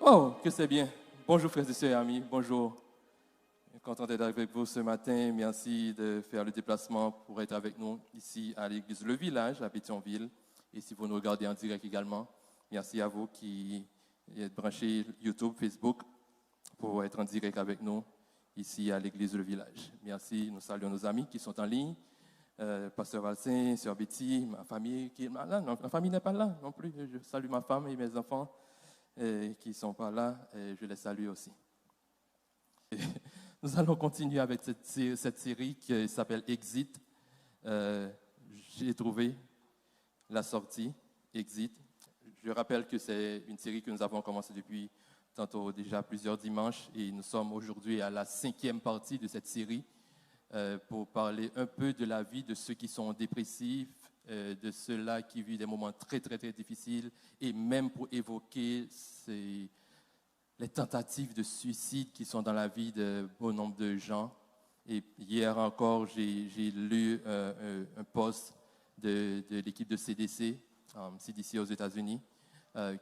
Oh, que c'est bien. Bonjour frères et sœurs et amis, bonjour. Content d'être avec vous ce matin. Merci de faire le déplacement pour être avec nous ici à l'église Le Village, à Pétionville. Et si vous nous regardez en direct également, merci à vous qui êtes branchés YouTube, Facebook, pour être en direct avec nous ici à l'église Le Village. Merci, nous saluons nos amis qui sont en ligne. Pasteur Valsin, Sœur Betty, ma famille qui est là. Non, ma famille n'est pas là non plus. Je salue ma femme et mes enfants qui ne sont pas là. Et je les salue aussi. Nous allons continuer avec cette série qui s'appelle Exit. J'ai trouvé la sortie, Exit. Je rappelle que c'est une série que nous avons commencé depuis tantôt déjà plusieurs dimanches et nous sommes aujourd'hui à la 5e partie de cette série pour parler un peu de la vie de ceux qui sont dépressifs, de ceux-là qui vivent des moments très, très, très difficiles et même pour évoquer les tentatives de suicide qui sont dans la vie de bon nombre de gens. Et hier encore, j'ai lu un post de l'équipe de CDC aux États-Unis,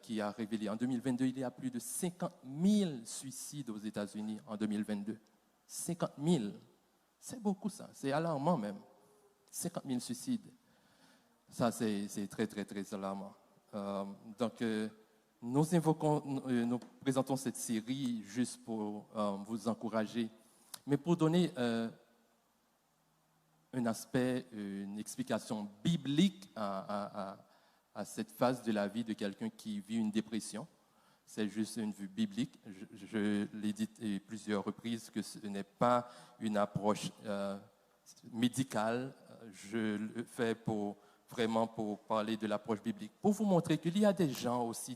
qui a révélé en 2022, il y a plus de 50 000 suicides aux États-Unis en 2022. 50 000. C'est beaucoup ça, c'est alarmant même. 50 000 suicides. Ça, c'est très, très, très alarmant. Donc, nous présentons cette série juste pour vous encourager, mais pour donner un aspect, une explication biblique à cette phase de la vie de quelqu'un qui vit une dépression. C'est juste une vue biblique. Je l'ai dit à plusieurs reprises que ce n'est pas une approche médicale. Je le fais vraiment pour parler de l'approche biblique, pour vous montrer qu'il y a des gens aussi,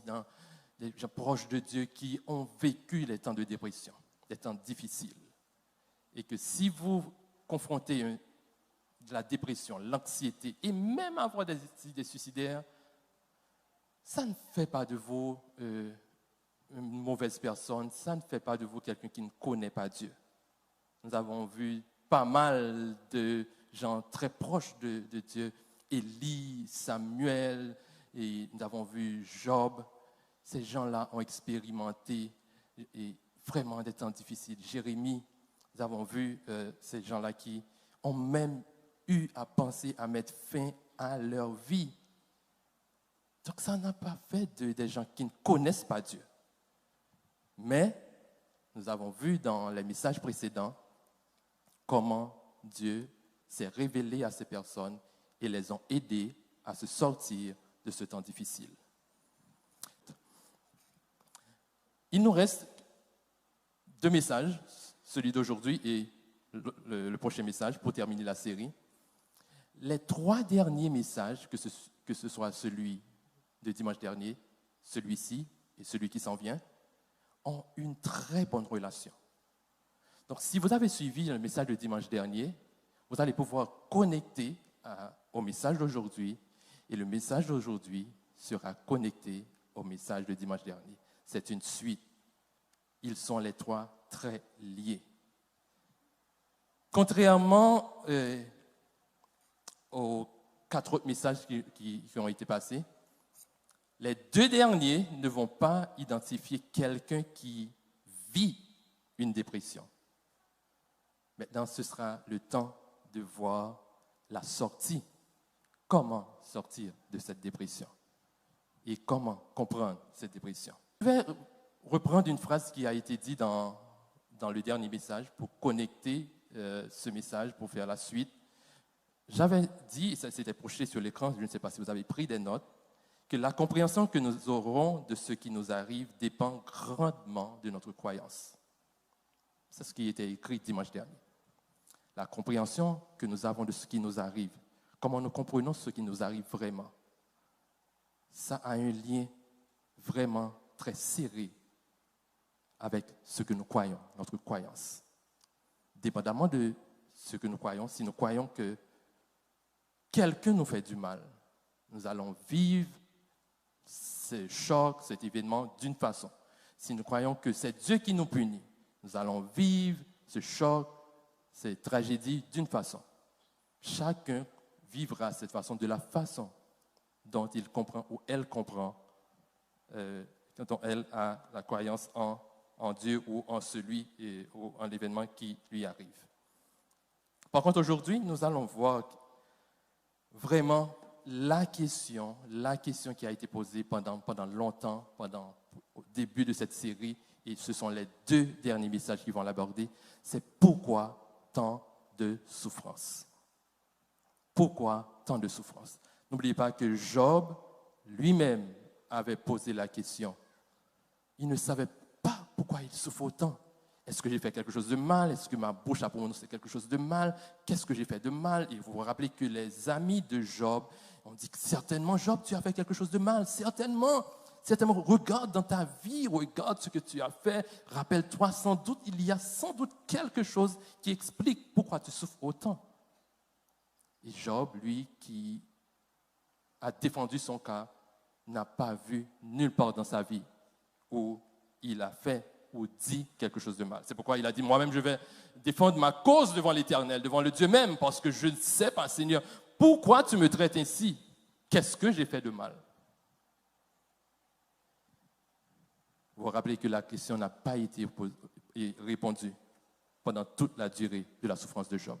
des gens proches de Dieu qui ont vécu les temps de dépression, des temps difficiles. Et que si vous confrontez de la dépression, l'anxiété et même avoir des idées suicidaires, ça ne fait pas de vous une mauvaise personne, ça ne fait pas de vous quelqu'un qui ne connaît pas Dieu. Nous avons vu pas mal de gens très proches de Dieu, Élie, Samuel, et nous avons vu Job. Ces gens-là ont expérimenté vraiment des temps difficiles. Jérémie, nous avons vu ces gens-là qui ont même eu à penser à mettre fin à leur vie. Donc ça n'a pas fait des gens qui ne connaissent pas Dieu. Mais nous avons vu dans les messages précédents comment Dieu s'est révélé à ces personnes et les ont aidés à se sortir de ce temps difficile. Il nous reste 2 messages, celui d'aujourd'hui et le prochain message pour terminer la série. Les 3 derniers messages, que ce soit celui de dimanche dernier, celui-ci et celui qui s'en vient, ont une très bonne relation. Donc, si vous avez suivi le message de dimanche dernier, vous allez pouvoir connecter au message d'aujourd'hui et le message d'aujourd'hui sera connecté au message de dimanche dernier. C'est une suite. Ils sont les 3 très liés. Contrairement aux 4 autres messages qui ont été passés, les 2 derniers ne vont pas identifier quelqu'un qui vit une dépression. Maintenant, ce sera le temps de voir la sortie. Comment sortir de cette dépression et comment comprendre cette dépression. Je vais reprendre une phrase qui a été dite dans le dernier message pour connecter ce message, pour faire la suite. J'avais dit, et ça s'était projeté sur l'écran, je ne sais pas si vous avez pris des notes, que la compréhension que nous aurons de ce qui nous arrive dépend grandement de notre croyance. C'est ce qui était écrit dimanche dernier. La compréhension que nous avons de ce qui nous arrive, comment nous comprenons ce qui nous arrive vraiment, ça a un lien vraiment très serré avec ce que nous croyons, notre croyance. Dépendamment de ce que nous croyons, si nous croyons que quelqu'un nous fait du mal, nous allons vivre ce choc, cet événement d'une façon. Si nous croyons que c'est Dieu qui nous punit, nous allons vivre ce choc, cette tragédie d'une façon. Chacun vivra cette façon de la façon dont il comprend ou elle comprend quand elle a la croyance en Dieu ou en celui ou en l'événement qui lui arrive. Par contre, aujourd'hui, nous allons voir vraiment la question qui a été posée pendant longtemps, au début de cette série, et ce sont les 2 derniers messages qui vont l'aborder, c'est pourquoi tant de souffrance? Pourquoi tant de souffrance? N'oubliez pas que Job lui-même avait posé la question. Il ne savait pas pourquoi il souffre autant. Est-ce que j'ai fait quelque chose de mal? Est-ce que ma bouche a prononcé quelque chose de mal? Qu'est-ce que j'ai fait de mal? Et vous vous rappelez que les amis de Job ont dit que certainement, Job, tu as fait quelque chose de mal. Certainement, regarde dans ta vie, regarde ce que tu as fait. Rappelle-toi, il y a sans doute quelque chose qui explique pourquoi tu souffres autant. Et Job, lui, qui a défendu son cas, n'a pas vu nulle part dans sa vie où il a fait ou dit quelque chose de mal. C'est pourquoi il a dit, moi-même, je vais défendre ma cause devant l'Éternel, devant le Dieu même, parce que je ne sais pas, Seigneur, pourquoi tu me traites ainsi? Qu'est-ce que j'ai fait de mal? Vous vous rappelez que la question n'a pas été répondue pendant toute la durée de la souffrance de Job.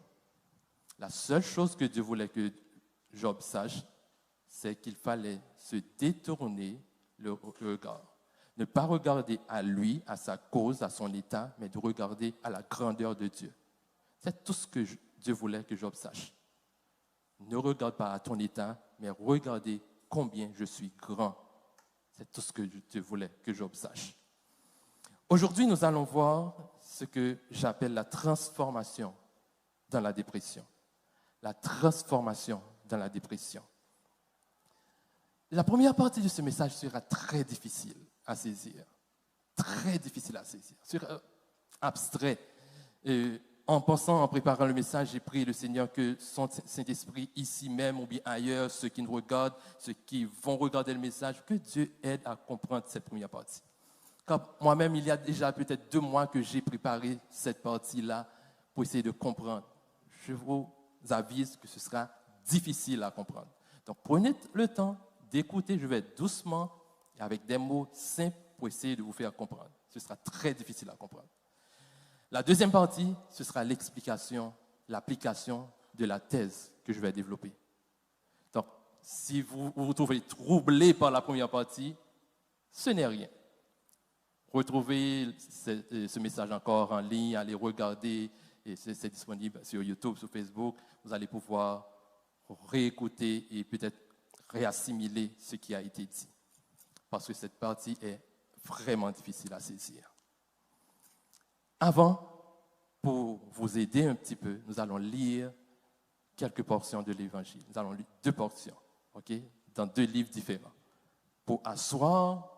La seule chose que Dieu voulait que Job sache, c'est qu'il fallait se détourner le regard. Ne pas regarder à lui, à sa cause, à son état, mais de regarder à la grandeur de Dieu. C'est tout ce que Dieu voulait que Job sache. Ne regarde pas à ton état, mais regardez combien je suis grand. C'est tout ce que Dieu voulait que Job sache. Aujourd'hui, nous allons voir ce que j'appelle la transformation dans la dépression. La transformation dans la dépression. La première partie de ce message sera très difficile à saisir. Très difficile à saisir. Sera abstrait. Et en préparant le message, j'ai prié le Seigneur que son Saint-Esprit, ici même ou bien ailleurs, ceux qui nous regardent, ceux qui vont regarder le message, que Dieu aide à comprendre cette première partie. Car moi-même, il y a déjà peut-être 2 mois que j'ai préparé cette partie-là pour essayer de comprendre. Je vous avise que ce sera difficile à comprendre. Donc, prenez le temps d'écouter. Je vais doucement et avec des mots simples pour essayer de vous faire comprendre. Ce sera très difficile à comprendre. La deuxième partie, ce sera l'explication, l'application de la thèse que je vais développer. Donc, si vous vous trouvez troublé par la première partie, ce n'est rien. Retrouvez ce message encore en ligne, allez regarder, et c'est disponible sur YouTube, sur Facebook. Vous allez pouvoir réécouter et peut-être réassimiler ce qui a été dit. Parce que cette partie est vraiment difficile à saisir. Avant, pour vous aider un petit peu, nous allons lire quelques portions de l'Évangile. Nous allons lire 2 portions, dans 2 livres différents, pour asseoir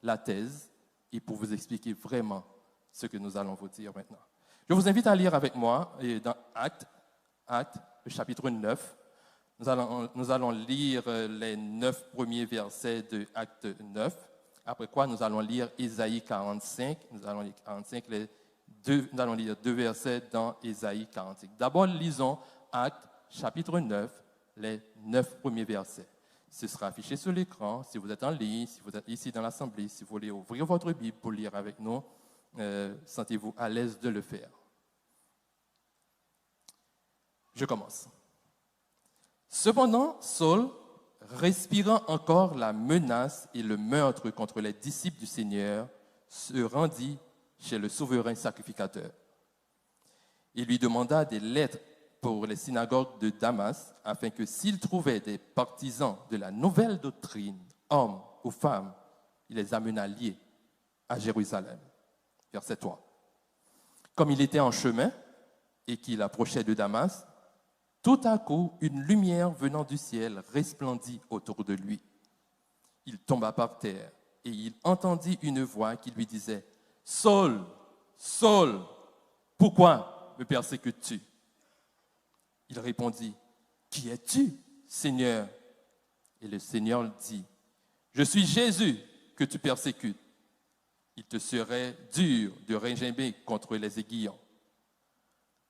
la thèse et pour vous expliquer vraiment ce que nous allons vous dire maintenant. Je vous invite à lire avec moi dans Actes, le chapitre 9. Nous allons lire les 9 premiers versets de Acte 9. Après quoi, nous allons lire Ésaïe 45. Nous allons lire 2 versets dans Ésaïe 45. D'abord, lisons Acte, chapitre 9, les 9 premiers versets. Ce sera affiché sur l'écran. Si vous êtes en ligne, si vous êtes ici dans l'Assemblée, si vous voulez ouvrir votre Bible pour lire avec nous, sentez-vous à l'aise de le faire. Je commence. Cependant, Saul, respirant encore la menace et le meurtre contre les disciples du Seigneur, se rendit chez le souverain sacrificateur. Il lui demanda des lettres pour les synagogues de Damas, afin que s'il trouvait des partisans de la nouvelle doctrine, hommes ou femmes, il les amenât liés à Jérusalem. Verset 3. Comme il était en chemin et qu'il approchait de Damas, tout à coup, une lumière venant du ciel resplendit autour de lui. Il tomba par terre et il entendit une voix qui lui disait « Saul, Saul, pourquoi me persécutes-tu » Il répondit « Qui es-tu, Seigneur » Et le Seigneur lui dit « Je suis Jésus que tu persécutes. Il te serait dur de regimber contre les aiguillons. »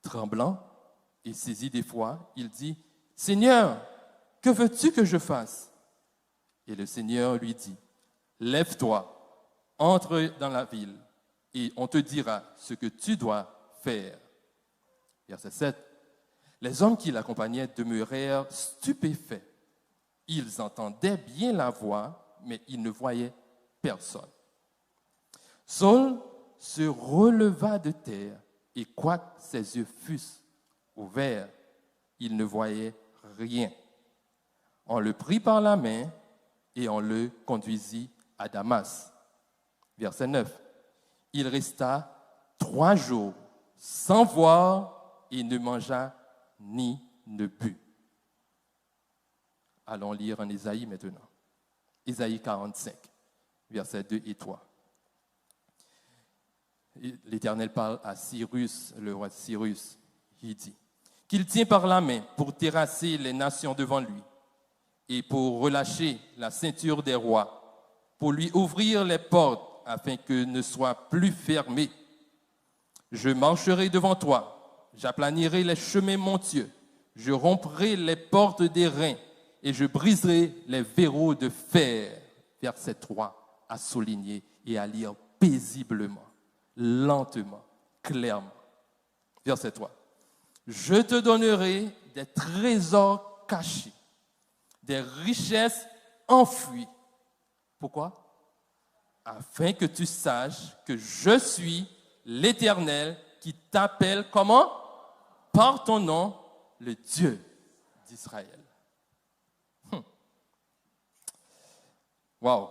Tremblant et saisi d'effroi, il dit « Seigneur, que veux-tu que je fasse » Et le Seigneur lui dit « Lève-toi, entre dans la ville et on te dira ce que tu dois faire. Verset 7. Les hommes qui l'accompagnaient demeurèrent stupéfaits. Ils entendaient bien la voix, mais ils ne voyaient personne. Saul se releva de terre et quoique ses yeux fussent ouverts, il ne voyait rien. On le prit par la main et on le conduisit à Damas. Verset 9. Il resta 3 jours sans voir et ne mangea ni ne but. Allons lire en Isaïe maintenant. Isaïe 45, versets 2 et 3. L'Éternel parle à Cyrus, le roi Cyrus. Il dit qu'il tient par la main pour terrasser les nations devant lui et pour relâcher la ceinture des rois, pour lui ouvrir les portes afin que ne soient plus fermées. Je marcherai devant toi, j'aplanirai les chemins montueux, je romprai les portes d'airain et je briserai les verrous de fer. Verset 3, à souligner et à lire paisiblement, lentement, clairement. Verset 3. Je te donnerai des trésors cachés, des richesses enfouies. Pourquoi? Afin que tu saches que je suis l'Éternel qui t'appelle comment? Par ton nom, le Dieu d'Israël. Wow!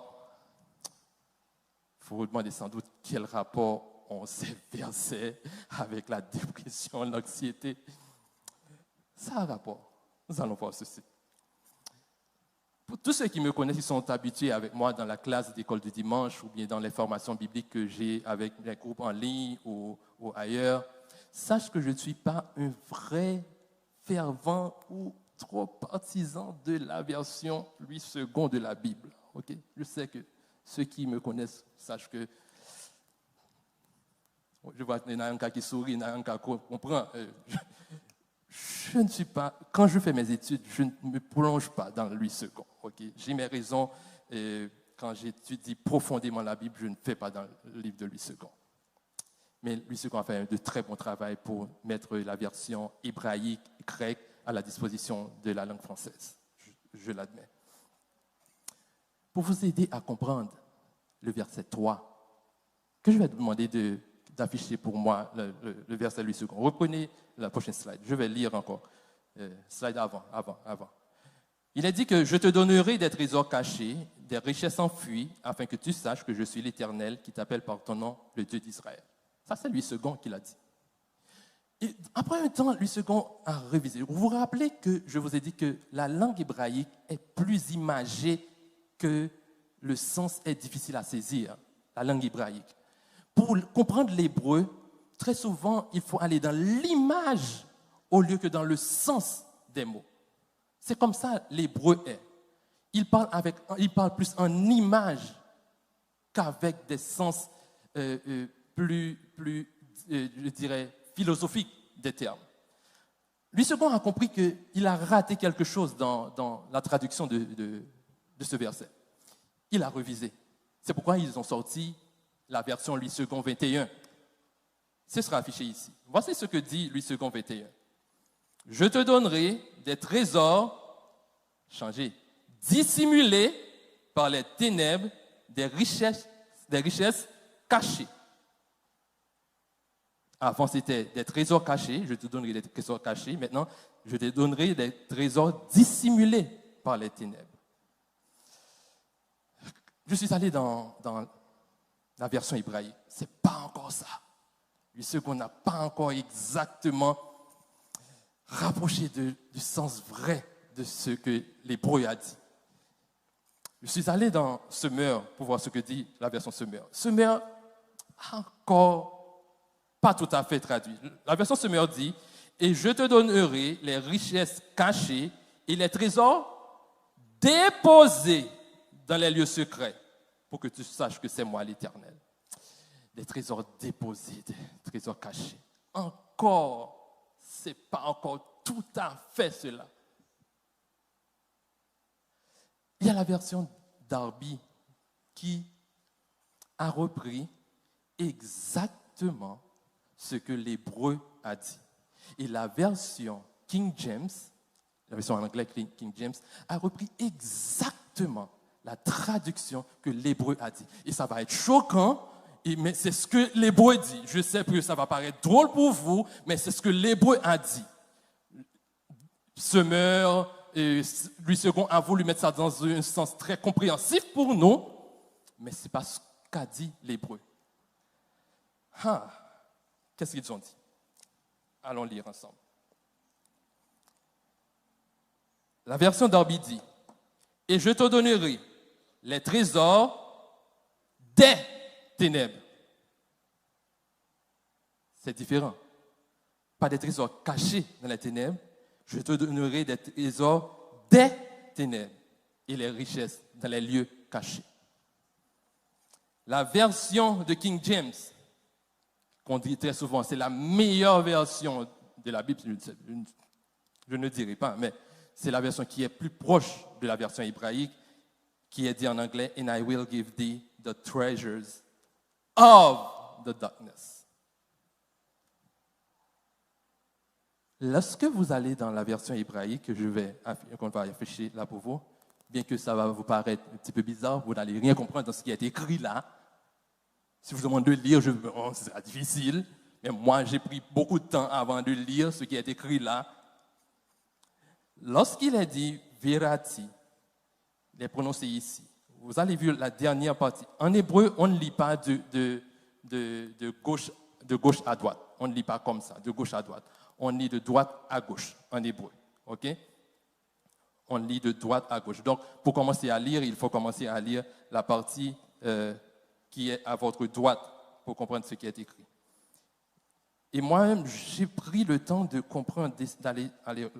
Il faut vous demander sans doute quel rapport ont ces versets avec la dépression, l'anxiété. Ça a un rapport. Nous allons voir ceci. Pour tous ceux qui me connaissent, ils sont habitués avec moi dans la classe d'école du dimanche ou bien dans les formations bibliques que j'ai avec les groupes en ligne ou ailleurs. Sache que je ne suis pas un vrai fervent ou trop partisan de la version Louis II de la Bible. Okay? Je sais que ceux qui me connaissent sachent que je vois qu'il y en a un cas qui sourit, il y en a un cas qui comprend. Je ne suis pas, quand je fais mes études, je ne me plonge pas dans Louis II. Okay? J'ai mes raisons. Quand j'étudie profondément la Bible, je ne fais pas dans le livre de Louis II. Mais Louis II a fait un de très bon travail pour mettre la version hébraïque, grecque à la disposition de la langue française. Je l'admets. Pour vous aider à comprendre le verset 3, que je vais te demander d'afficher pour moi le verset Louis II. Reprenez la prochaine slide. Je vais lire encore. Slide avant. Il est dit que je te donnerai des trésors cachés, des richesses enfouies, afin que tu saches que je suis l'Éternel qui t'appelle par ton nom, le Dieu d'Israël. Ça, c'est Louis II qui l'a dit. Et après un temps, Louis II a révisé. Vous vous rappelez que je vous ai dit que la langue hébraïque est plus imagée que le sens est difficile à saisir, la langue hébraïque. Pour comprendre l'hébreu, très souvent, il faut aller dans l'image au lieu que dans le sens des mots. C'est comme ça l'hébreu est. Il parle plus en image qu'avec des sens plus je dirais, philosophiques des termes. Louis II a compris qu'il a raté quelque chose dans la traduction de ce verset. Il a révisé. C'est pourquoi ils ont sorti la version Louis II 21. Ce sera affiché ici. Voici ce que dit Louis II 21. Je te donnerai des trésors, changés, dissimulés par les ténèbres, des richesses cachées. Avant, c'était des trésors cachés. Je te donnerai des trésors cachés. Maintenant, je te donnerai des trésors dissimulés par les ténèbres. Je suis allé dans la version hébraïque. Ce n'est pas encore ça. Ce qu'on n'a pas encore exactement rapproché du sens vrai de ce que l'hébreu a dit. Je suis allé dans Semeur pour voir ce que dit la version Semeur. Semeur, encore pas tout à fait traduit. La version Semeur dit « Et je te donnerai les richesses cachées et les trésors déposés dans les lieux secrets pour que tu saches que c'est moi l'Éternel. » Des trésors déposés, des trésors cachés. Encore, ce n'est pas encore tout à fait cela. Il y a la version Darby qui a repris exactement ce que l'hébreu a dit. Et la version King James, la version en anglais King James, a repris exactement la traduction que l'hébreu a dit. Et ça va être choquant, mais c'est ce que l'hébreu dit. Je sais que ça va paraître drôle pour vous, mais c'est ce que l'hébreu a dit. Semeur, Louis II a voulu mettre ça dans un sens très compréhensif pour nous, mais ce n'est pas ce qu'a dit l'hébreu. Qu'est-ce qu'ils ont dit? Allons lire ensemble. La version Darby dit, « Et je te donnerai les trésors des ténèbres. » C'est différent. Pas des trésors cachés dans les ténèbres. Je te donnerai des trésors des ténèbres et les richesses dans les lieux cachés. La version de King James, qu'on dit très souvent, c'est la meilleure version de la Bible, je ne dirai pas, mais c'est la version qui est plus proche de la version hébraïque, qui est dit en anglais, « And I will give thee the treasures of the darkness ». Lorsque vous allez dans la version hébraïque, qu'on va afficher là pour vous, bien que ça va vous paraître un petit peu bizarre, vous n'allez rien comprendre dans ce qui a été écrit là. Si je vous demande de lire, c'est difficile, mais moi j'ai pris beaucoup de temps avant de lire ce qui est écrit là. Lorsqu'il est dit verati, il est prononcé ici. Vous allez voir la dernière partie. En hébreu, on ne lit pas de gauche à droite. On ne lit pas comme ça, de gauche à droite. On lit de droite à gauche en hébreu. OK? On lit de droite à gauche. Donc, pour commencer à lire, il faut commencer à lire la partie qui est à votre droite pour comprendre ce qui est écrit. Et moi-même, j'ai pris le temps de comprendre, d'aller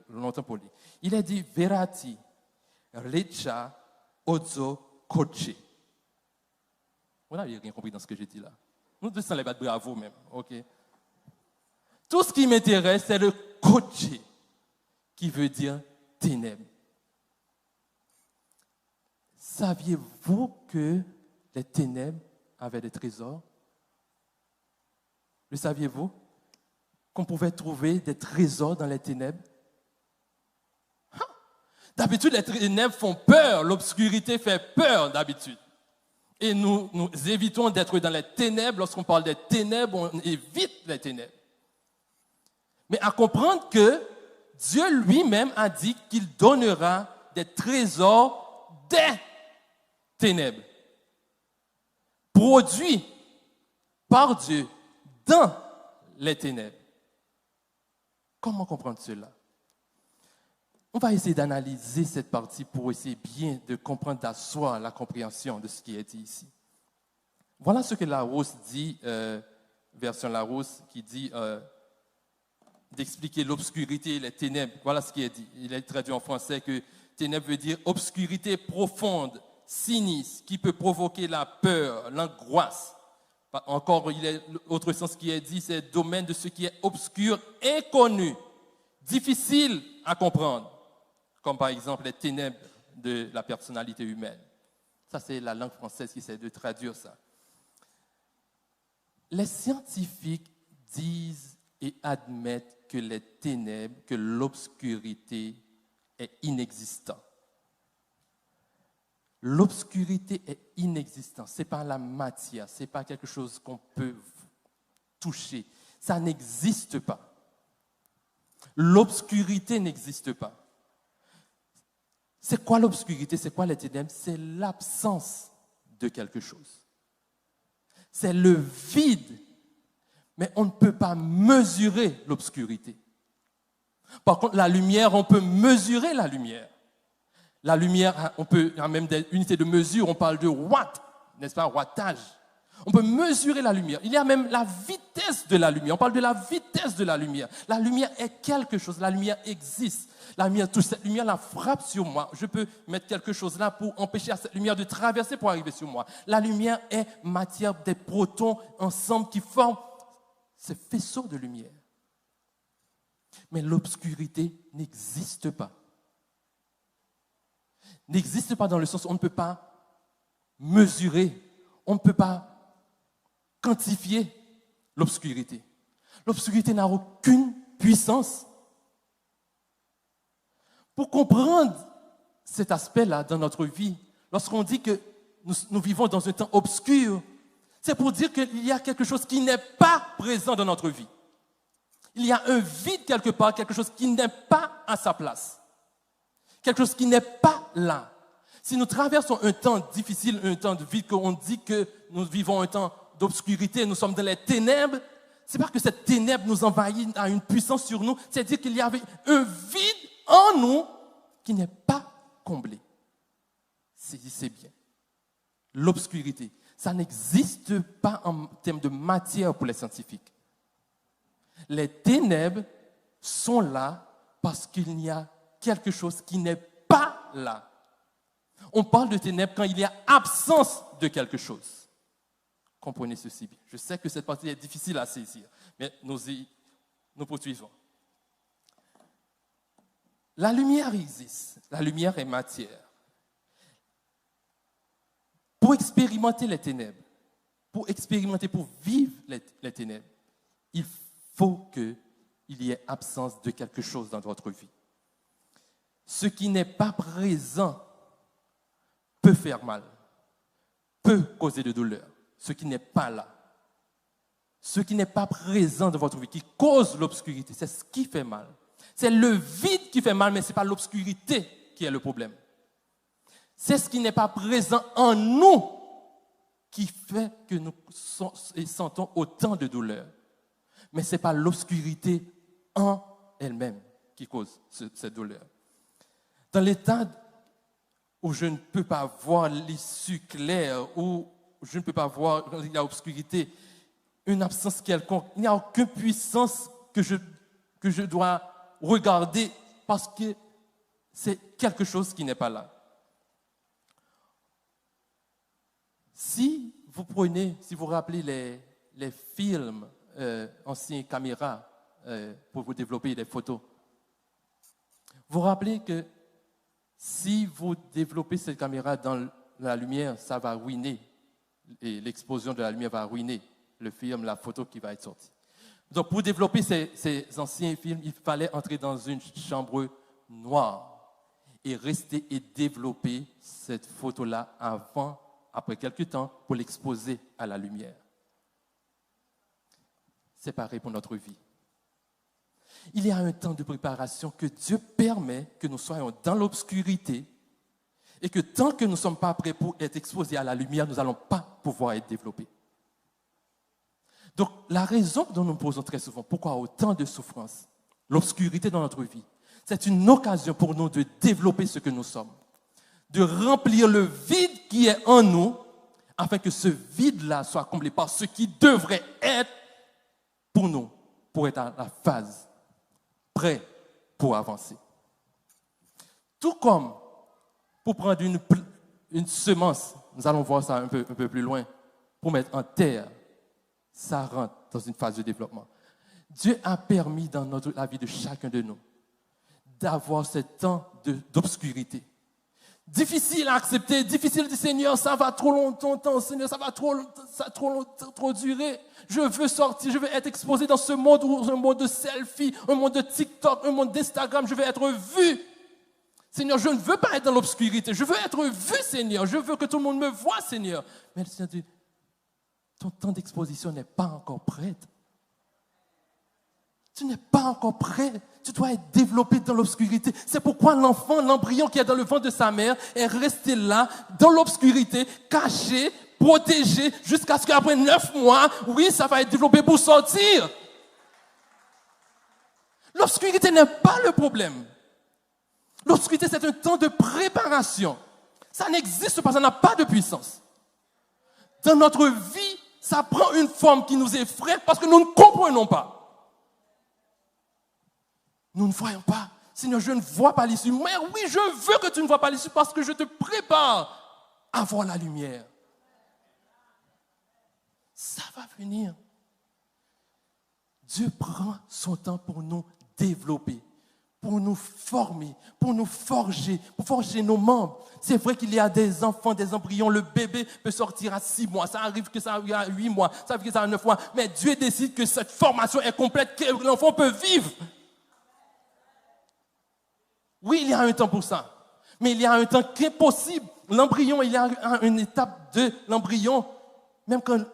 longtemps pour lire. Il est dit verati, recha, ozo, koche. Vous n'avez rien compris dans ce que j'ai dit là. Nous deux, ça les bat bravo même. OK? Tout ce qui m'intéresse, c'est le koche, qui veut dire ténèbres. Saviez-vous que les ténèbres avaient des trésors? Le saviez-vous? Qu'on pouvait trouver des trésors dans les ténèbres? D'habitude, les ténèbres font peur, l'obscurité fait peur d'habitude. Et nous évitons d'être dans les ténèbres. Lorsqu'on parle des ténèbres, on évite les ténèbres. Mais à comprendre que Dieu lui-même a dit qu'il donnera des trésors des ténèbres, produits par Dieu dans les ténèbres. Comment comprendre cela? On va essayer d'analyser cette partie pour essayer bien de comprendre, d'asseoir la compréhension de ce qui est dit ici. Voilà ce que Larousse dit, version Larousse, qui dit d'expliquer l'obscurité et les ténèbres. Voilà ce qui est dit. Il est traduit en français que ténèbres veut dire obscurité profonde, sinistre, qui peut provoquer la peur, l'angoisse. Encore, il y a autre sens qui est dit, c'est domaine de ce qui est obscur, inconnu, difficile à comprendre, comme par exemple les ténèbres de la personnalité humaine. Ça, c'est la langue française qui essaie de traduire ça. Les scientifiques disent et admettent que les ténèbres, que l'obscurité est inexistante. L'obscurité est inexistante. Ce n'est pas la matière, ce n'est pas quelque chose qu'on peut toucher. Ça n'existe pas. L'obscurité n'existe pas. C'est quoi l'obscurité? C'est quoi les ténèbres? C'est l'absence de quelque chose. C'est le vide. Mais on ne peut pas mesurer l'obscurité. Par contre, la lumière, on peut mesurer la lumière. La lumière, on peut, il y a même des unités de mesure, on parle de watts, n'est-ce pas, wattage. On peut mesurer la lumière. Il y a même la vitesse de la lumière. On parle de la vitesse de la lumière. La lumière est quelque chose. La lumière existe. La lumière touche. Cette lumière la frappe sur moi. Je peux mettre quelque chose là pour empêcher cette lumière de traverser pour arriver sur moi. La lumière est matière des protons ensemble qui forment ce faisceau de lumière. Mais l'obscurité n'existe pas. N'existe pas dans le sens où on ne peut pas mesurer, on ne peut pas quantifier l'obscurité. L'obscurité n'a aucune puissance. Pour comprendre cet aspect-là dans notre vie, lorsqu'on dit que nous vivons dans un temps obscur, c'est pour dire qu'il y a quelque chose qui n'est pas présent dans notre vie. Il y a un vide quelque part, quelque chose qui n'est pas à sa place. Quelque chose qui n'est pas là. Si nous traversons un temps difficile, un temps de vide, qu'on dit que nous vivons un temps d'obscurité, nous sommes dans les ténèbres, c'est pas que cette ténèbre nous envahit, a une puissance sur nous, c'est-à-dire qu'il y avait un vide en nous qui n'est pas comblé. Saisissez bien. L'obscurité, ça n'existe pas en termes de matière pour les scientifiques. Les ténèbres sont là parce qu'il y a quelque chose qui n'est pas là. On parle de ténèbres quand il y a absence de quelque chose. Comprenez ceci bien. Je sais que cette partie est difficile à saisir, mais nous poursuivons. La lumière existe. La lumière est matière. Pour expérimenter les ténèbres, pour vivre les ténèbres, il faut qu'il y ait absence de quelque chose dans votre vie. Ce qui n'est pas présent peut faire mal, peut causer de douleur. Ce qui n'est pas là, ce qui n'est pas présent dans votre vie, qui cause l'obscurité, c'est ce qui fait mal. C'est le vide qui fait mal, mais ce n'est pas l'obscurité qui est le problème. C'est ce qui n'est pas présent en nous qui fait que nous sentons autant de douleur. Mais ce n'est pas l'obscurité en elle-même qui cause cette douleur. Dans l'état où je ne peux pas voir l'issue claire, où je ne peux pas voir, quand il y a obscurité, une absence quelconque, il n'y a aucune puissance que je dois regarder parce que c'est quelque chose qui n'est pas là. Si vous rappelez les films anciens caméras pour vous développer des photos, vous rappelez que si vous développez cette caméra dans la lumière, ça va ruiner, et l'explosion de la lumière va ruiner le film, la photo qui va être sortie. Donc pour développer ces anciens films, il fallait entrer dans une chambre noire et rester et développer cette photo-là après quelques temps, pour l'exposer à la lumière. C'est pareil pour notre vie. Il y a un temps de préparation que Dieu permet que nous soyons dans l'obscurité et que tant que nous ne sommes pas prêts pour être exposés à la lumière, nous n'allons pas pouvoir être développés. Donc, la raison dont nous posons très souvent, pourquoi autant de souffrance, l'obscurité dans notre vie, c'est une occasion pour nous de développer ce que nous sommes, de remplir le vide qui est en nous, afin que ce vide-là soit comblé par ce qui devrait être pour nous, pour être à la phase, prêt pour avancer. Tout comme, pour prendre une semence, nous allons voir ça un peu plus loin, pour mettre en terre, ça rentre dans une phase de développement. Dieu a permis dans la vie de chacun de nous d'avoir ce temps d'obscurité. Difficile à accepter, difficile de dire Seigneur, ça va trop longtemps, Seigneur, ça va trop durer. Je veux sortir, je veux être exposé dans ce monde, un monde de selfie, un monde de TikTok, un monde d'Instagram, je veux être vu. Seigneur, je ne veux pas être dans l'obscurité, je veux être vu, Seigneur, je veux que tout le monde me voie, Seigneur. Mais le Seigneur dit, ton temps d'exposition n'est pas encore prêt. Tu n'es pas encore prêt. Tu dois être développé dans l'obscurité. C'est pourquoi l'enfant, l'embryon qui est dans le ventre de sa mère est resté là, dans l'obscurité, caché, protégé, jusqu'à ce qu'après 9 mois, oui, ça va être développé pour sortir. L'obscurité n'est pas le problème. L'obscurité, c'est un temps de préparation. Ça n'existe pas, ça n'a pas de puissance. Dans notre vie, ça prend une forme qui nous effraie parce que nous ne comprenons pas. Nous ne voyons pas. Seigneur, je ne vois pas l'issue. Mais oui, je veux que tu ne vois pas l'issue parce que je te prépare à voir la lumière. Ça va venir. Dieu prend son temps pour nous développer, pour nous former, pour nous forger, pour forger nos membres. C'est vrai qu'il y a des enfants, des embryons, le bébé peut sortir à 6 mois, ça arrive que ça arrive à 8 mois, ça arrive que ça à 9 mois, mais Dieu décide que cette formation est complète, que l'enfant peut vivre. Oui, il y a un temps pour ça, mais il y a un temps qui est possible. L'embryon, il y a une étape de l'embryon, même quand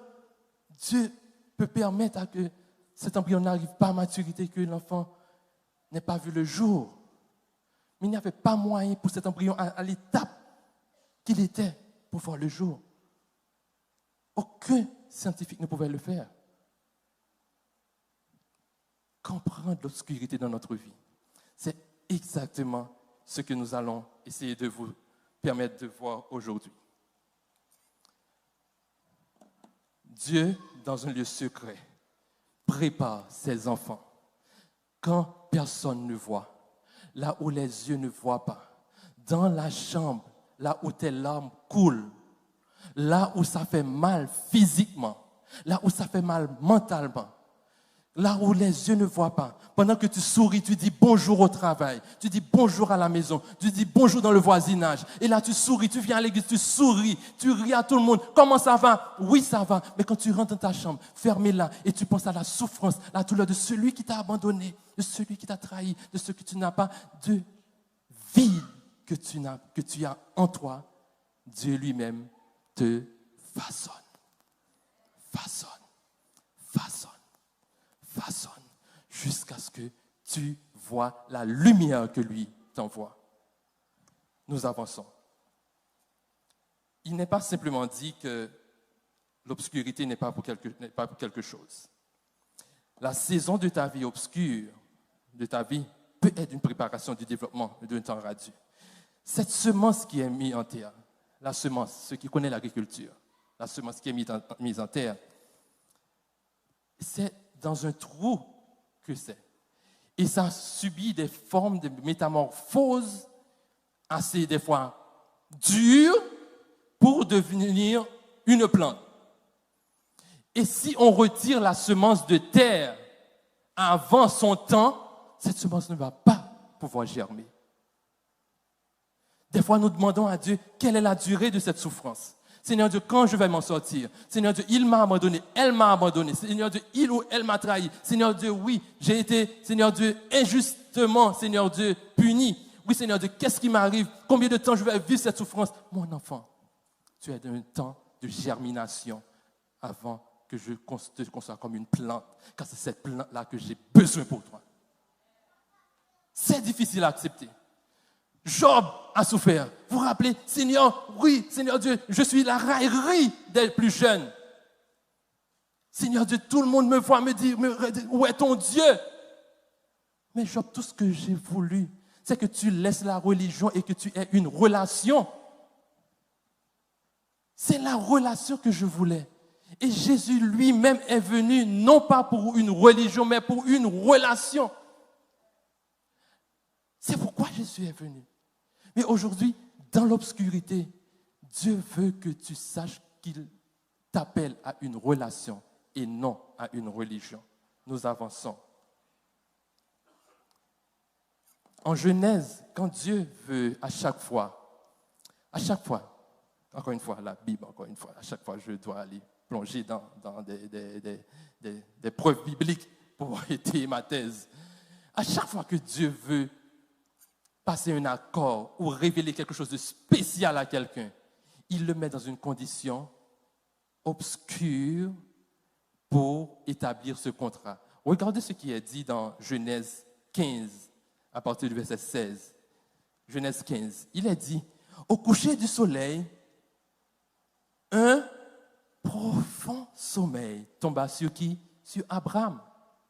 Dieu peut permettre à que cet embryon n'arrive pas à maturité, que l'enfant n'ait pas vu le jour. Mais il n'y avait pas moyen pour cet embryon à l'étape qu'il était pour voir le jour. Aucun scientifique ne pouvait le faire. Comprendre l'obscurité dans notre vie, c'est exactement ce que nous allons essayer de vous permettre de voir aujourd'hui. Dieu, dans un lieu secret, prépare ses enfants quand personne ne voit, là où les yeux ne voient pas, dans la chambre, là où tes larmes coulent, là où ça fait mal physiquement, là où ça fait mal mentalement, là où les yeux ne voient pas. Pendant que tu souris, tu dis bonjour au travail, tu dis bonjour à la maison, tu dis bonjour dans le voisinage. Et là, tu souris, tu viens à l'église, tu souris, tu ris à tout le monde. Comment ça va? Oui, ça va. Mais quand tu rentres dans ta chambre, fermée-la, et tu penses à la souffrance, la douleur de celui qui t'a abandonné, de celui qui t'a trahi, de ce que tu n'as pas, de vie que tu as en toi, Dieu lui-même te façonne. Façonne. Façonne. Façonne jusqu'à ce que tu vois la lumière que lui t'envoie. Nous avançons. Il n'est pas simplement dit que l'obscurité n'est pas pour quelque chose. La saison de ta vie obscure, de ta vie, peut être une préparation du développement d'un temps radieux. Cette semence qui est mise en terre, la semence, ceux qui connaissent l'agriculture, la semence qui est mise en terre, c'est dans un trou que c'est. Et ça subit des formes de métamorphose assez, des fois, dures pour devenir une plante. Et si on retire la semence de terre avant son temps, cette semence ne va pas pouvoir germer. Des fois, nous demandons à Dieu quelle est la durée de cette souffrance. Seigneur Dieu, quand je vais m'en sortir? Seigneur Dieu, il m'a abandonné, elle m'a abandonné. Seigneur Dieu, il ou elle m'a trahi. Seigneur Dieu, oui, j'ai été, Seigneur Dieu, injustement, Seigneur Dieu, puni. Oui, Seigneur Dieu, qu'est-ce qui m'arrive? Combien de temps je vais vivre cette souffrance? Mon enfant, tu es dans un temps de germination avant que je te conçoive comme une plante, car c'est cette plante-là que j'ai besoin pour toi. C'est difficile à accepter. Job a souffert. Vous vous rappelez, Seigneur, oui, Seigneur Dieu, je suis la raillerie des plus jeunes. Seigneur Dieu, tout le monde me voit, me dit, où est ton Dieu? Mais Job, tout ce que j'ai voulu, c'est que tu laisses la religion et que tu aies une relation. C'est la relation que je voulais. Et Jésus lui-même est venu, non pas pour une religion, mais pour une relation. C'est pourquoi Jésus est venu. Mais aujourd'hui, dans l'obscurité, Dieu veut que tu saches qu'il t'appelle à une relation et non à une religion. Nous avançons. En Genèse, quand Dieu veut à chaque fois, encore une fois, la Bible, encore une fois, à chaque fois, je dois aller plonger dans des preuves bibliques pour étayer ma thèse. À chaque fois que Dieu veut passer un accord ou révéler quelque chose de spécial à quelqu'un, il le met dans une condition obscure pour établir ce contrat. Regardez ce qui est dit dans Genèse 15, à partir du verset 16. Genèse 15, il est dit, au coucher du soleil, un profond sommeil tomba sur qui? Sur Abraham.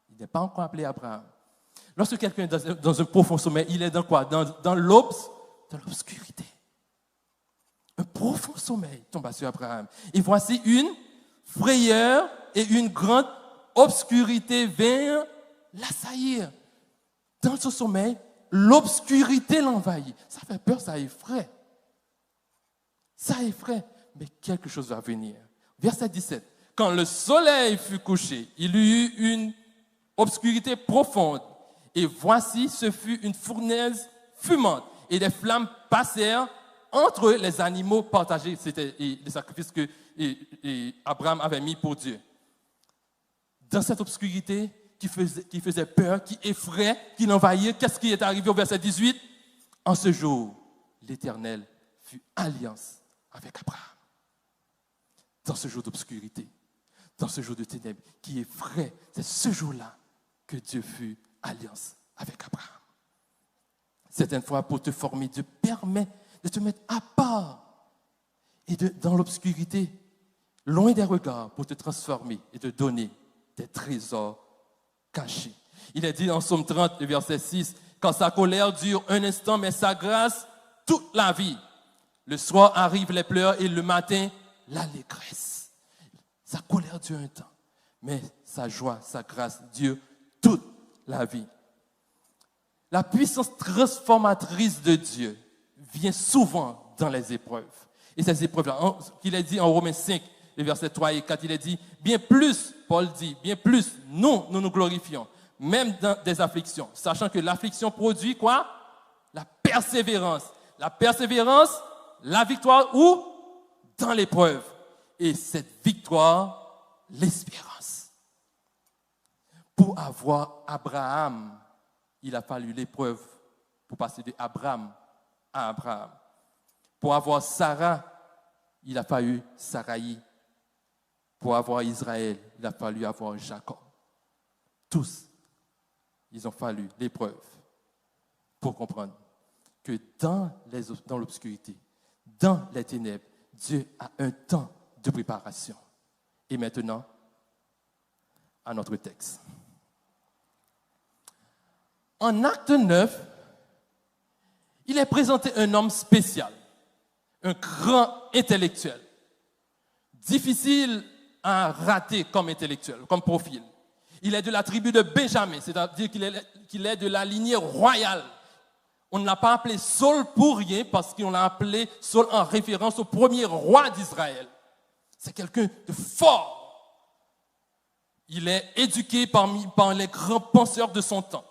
Il n'est pas encore appelé Abraham. Lorsque quelqu'un est dans un profond sommeil, il est dans quoi? Dans l'obscurité. Un profond sommeil tomba sur Abraham. Et voici une frayeur et une grande obscurité vinrent l'assaillir. Dans ce sommeil, l'obscurité l'envahit. Ça fait peur, ça effraie. Ça effraie. Mais quelque chose va venir. Verset 17. Quand le soleil fut couché, il y eut une obscurité profonde Et voici, ce fut une fournaise fumante. Et des flammes passèrent entre les animaux partagés. C'était les sacrifices que Abraham avait mis pour Dieu. Dans cette obscurité qui faisait peur, qui effrayait, qui l'envahissait, qu'est-ce qui est arrivé au verset 18? En ce jour, l'Éternel fut alliance avec Abraham. Dans ce jour d'obscurité, dans ce jour de ténèbres qui effraie, c'est ce jour-là que Dieu fut alliance avec Abraham. Certaines fois, pour te former, Dieu permet de te mettre à part et dans l'obscurité, loin des regards, pour te transformer et te donner des trésors cachés. Il est dit en Psaume 30, verset 6, « Quand sa colère dure un instant, mais sa grâce, toute la vie. Le soir arrivent les pleurs et le matin, l'allégresse. » Sa colère dure un temps, mais sa joie, sa grâce dure toute la vie. La puissance transformatrice de Dieu vient souvent dans les épreuves. Et ces épreuves-là, qu'il est dit en Romains 5, les versets 3 et 4, il est dit, bien plus, Paul dit, bien plus, nous nous glorifions, même dans des afflictions, sachant que l'affliction produit quoi? La persévérance. La persévérance, la victoire où? Dans l'épreuve. Et cette victoire, l'espérance. Pour avoir Abraham, il a fallu l'épreuve pour passer de Abraham à Abraham. Pour avoir Sarah, il a fallu Saraï. Pour avoir Israël, il a fallu avoir Jacob. Tous, ils ont fallu l'épreuve pour comprendre que dans l'obscurité, dans les ténèbres, Dieu a un temps de préparation. Et maintenant, à notre texte. En acte 9, il est présenté un homme spécial, un grand intellectuel, difficile à rater comme intellectuel, comme profil. Il est de la tribu de Benjamin, c'est-à-dire qu'il est de la lignée royale. On ne l'a pas appelé Saul pour rien, parce qu'on l'a appelé Saul en référence au premier roi d'Israël. C'est quelqu'un de fort. Il est éduqué par les grands penseurs de son temps,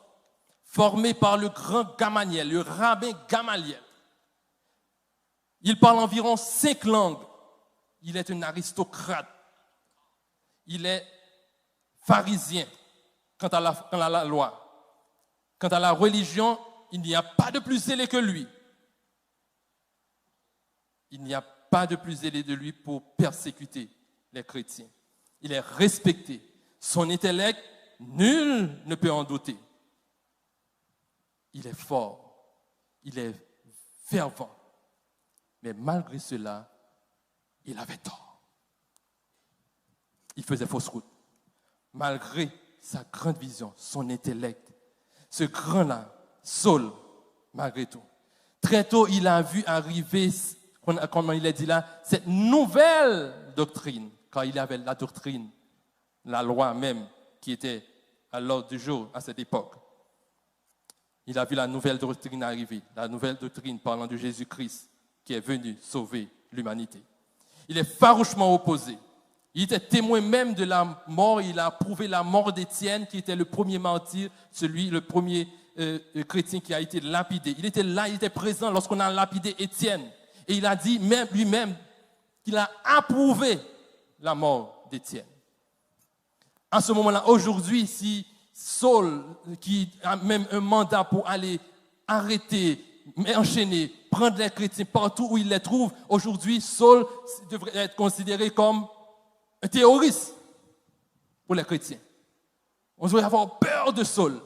formé par le grand Gamaliel, le rabbin Gamaliel. Il parle environ 5 langues. Il est un aristocrate. Il est pharisien quant à la loi. Quant à la religion, il n'y a pas de plus zélé que lui. Il n'y a pas de plus zélé de lui pour persécuter les chrétiens. Il est respecté. Son intellect, nul ne peut en douter. Il est fort. Il est fervent. Mais malgré cela, il avait tort. Il faisait fausse route. Malgré sa grande vision, son intellect, ce grand-là, Saul, malgré tout. Très tôt, il a vu arriver, comme il a dit là, cette nouvelle doctrine, quand il avait la doctrine, la loi même, qui était à l'ordre du jour à cette époque. Il a vu la nouvelle doctrine arriver, la nouvelle doctrine parlant de Jésus-Christ, qui est venu sauver l'humanité. Il est farouchement opposé. Il était témoin même de la mort. Il a prouvé la mort d'Étienne, qui était le premier martyr, le premier chrétien qui a été lapidé. Il était là, il était présent lorsqu'on a lapidé Étienne. Et il a dit lui-même qu'il a approuvé la mort d'Étienne. À ce moment-là, aujourd'hui, si Saul, qui a même un mandat pour aller arrêter, enchaîner, prendre les chrétiens partout où il les trouve, aujourd'hui, Saul devrait être considéré comme un terroriste pour les chrétiens. On devrait avoir peur de Saul.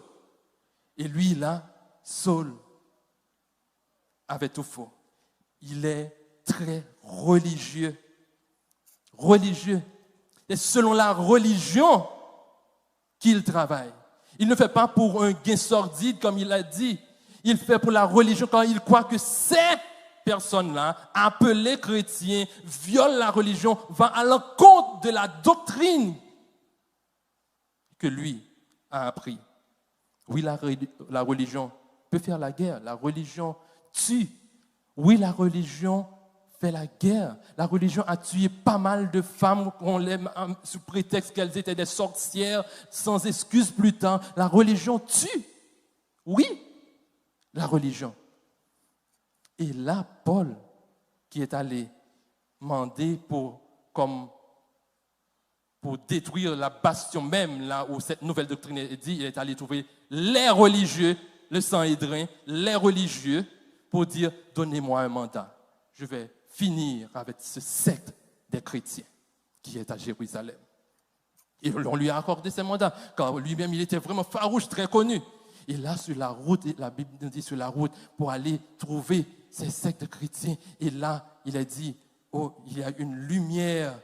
Et lui, là, Saul avait tout faux. Il est très religieux. Religieux. Et selon la religion qu'il travaille. Il ne fait pas pour un gain sordide, comme il a dit. Il fait pour la religion quand il croit que ces personnes-là, appelées chrétiens, violent la religion, vont à l'encontre de la doctrine que lui a appris. Oui, la religion peut faire la guerre. La religion tue. Oui, la religion fait la guerre. La religion a tué pas mal de femmes qu'on l'aime sous prétexte qu'elles étaient des sorcières, sans excuse plus tard. La religion tue. Oui, la religion. Et là, Paul, qui est allé demander pour détruire la bastion même, là où cette nouvelle doctrine est dit, il est allé trouver les religieux, le Sanhédrin, les religieux, pour dire, donnez-moi un mandat. Je vais finir avec ce secte des chrétiens qui est à Jérusalem. Et on lui a accordé ce mandat, car lui-même, il était vraiment farouche, très connu. Et là, sur la route, la Bible nous dit sur la route, pour aller trouver ces sectes chrétiens, et là, il a dit, oh, il y a une lumière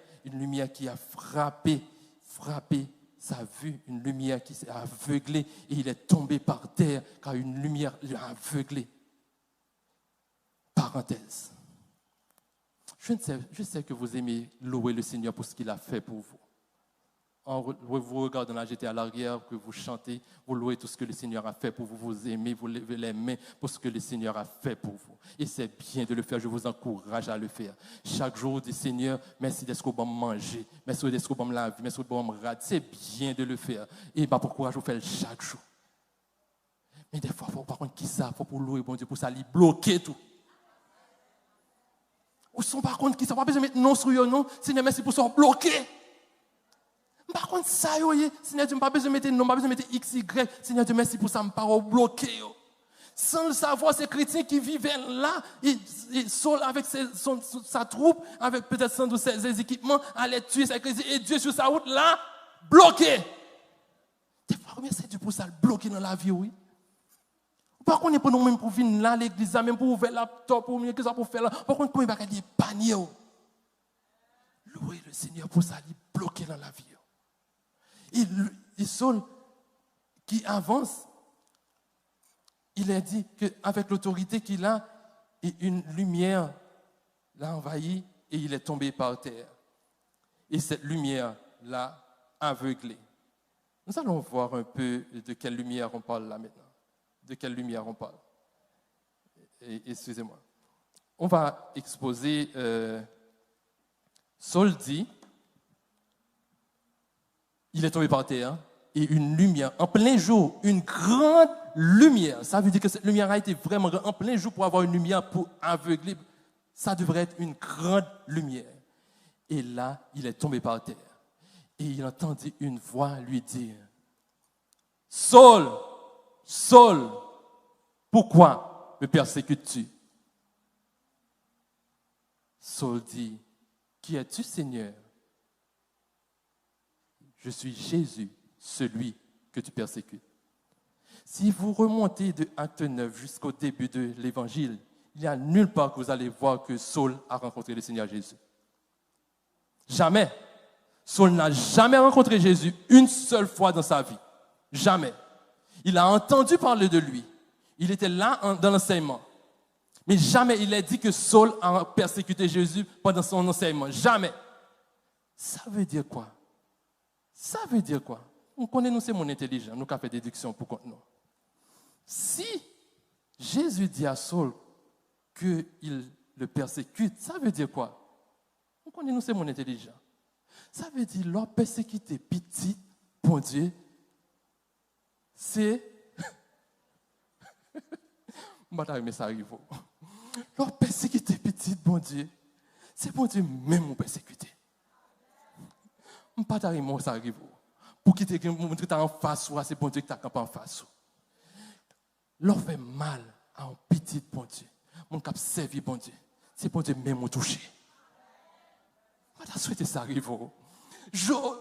qui a frappé sa vue, une lumière qui s'est aveuglée, et il est tombé par terre, car une lumière l'a aveuglé. Parenthèse. Je sais que vous aimez louer le Seigneur pour ce qu'il a fait pour vous. Vous regardez là, j'étais à l'arrière, que vous chantez, vous louez tout ce que le Seigneur a fait pour vous, vous aimez, vous levez les mains pour ce que le Seigneur a fait pour vous. Et c'est bien de le faire, je vous encourage à le faire. Chaque jour, dit Seigneur, merci d'être bon manger, merci d'être bon laver, merci d'être bon rad. C'est bien de le faire. Et pour courage, vous faites chaque jour. Mais des fois, par contre, qui ça, il faut pour louer bon Dieu, pour ça, lui bloquer tout. Ou sont par contre qui ça, pas besoin de mettre non sur eux, non. Seigneur, merci pour ça, bloquer. Par contre, ça, Seigneur Dieu, je n'ai pas besoin de mettre non, pas besoin de mettre X, Y. Seigneur Dieu, merci pour ça, je ne pas bloqué. Sans le savoir, ces chrétiens qui vivaient là, ils sont avec sa troupe, avec peut-être sans ses équipements, allaient tuer ces chrétiens. Et Dieu sur sa route là, bloqué. Des fois, merci Dieu pour ça, bloqué dans la vie, oui. Par contre, on n'est pas nous-mêmes pour venir là, l'église, même pour ouvrir le laptop, pour venir, que ça pour faire là. Par contre, comment il va y des paniers. Louer le Seigneur pour ça, il est bloqué dans la vie. Et Saul, qui avance, il a dit qu'avec l'autorité qu'il a, une lumière l'a envahi et il est tombé par terre. Et cette lumière l'a aveuglé. Nous allons voir un peu de quelle lumière on parle là maintenant. De quelle lumière on parle. Excusez-moi. On va exposer, Saul dit, il est tombé par terre, et une lumière, en plein jour, une grande lumière. Ça veut dire que cette lumière a été vraiment en plein jour pour avoir une lumière pour aveugler. Ça devrait être une grande lumière. Et là, il est tombé par terre. Et il entendit une voix lui dire, « Saul, Saul, pourquoi me persécutes-tu » Saul dit, « Qui es-tu, Seigneur » Je suis Jésus, celui que tu persécutes. Si vous remontez de Acte 9 jusqu'au début de l'Évangile, il n'y a nulle part que vous allez voir que Saul a rencontré le Seigneur Jésus. Jamais. Saul n'a jamais rencontré Jésus une seule fois dans sa vie. Jamais. Il a entendu parler de lui. Il était là dans l'enseignement. Mais jamais il a dit que Saul a persécuté Jésus pendant son enseignement. Jamais. Ça veut dire quoi? Ça veut dire quoi? On connaît, nous, c'est mon intelligence, nous qui avons fait déduction pour nous. Si Jésus dit à Saul qu'il le persécute, ça veut dire quoi? On connaît, nous, c'est mon intelligence. Ça veut dire, leur persécuter petit, bon Dieu, c'est... Mais ça arrive. Leur persécuter petit, bon Dieu, c'est bon Dieu même nous persécuter. Pas d'arriver, ça arrive. Pour quitter quelqu'un qui est en face, c'est bon Dieu qui t'a campé en face. Leur fait mal à un petit bon Dieu. Mon cap servi bon Dieu. C'est bon Dieu même nous toucher. Pas d'à souhaiter ça arrive.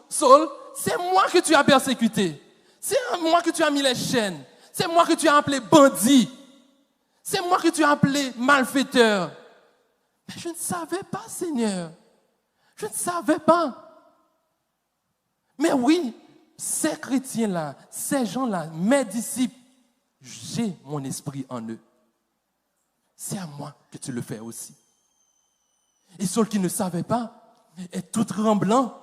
Saul, c'est moi que tu as persécuté. C'est moi que tu as mis les chaînes. C'est moi que tu as appelé bandit. C'est moi que tu as appelé malfaiteur. Mais je ne savais pas, Seigneur. Je ne savais pas. Mais oui, ces chrétiens-là, ces gens-là, mes disciples, j'ai mon esprit en eux. C'est à moi que tu le fais aussi. Et Saul qui ne savait pas, est tout tremblant.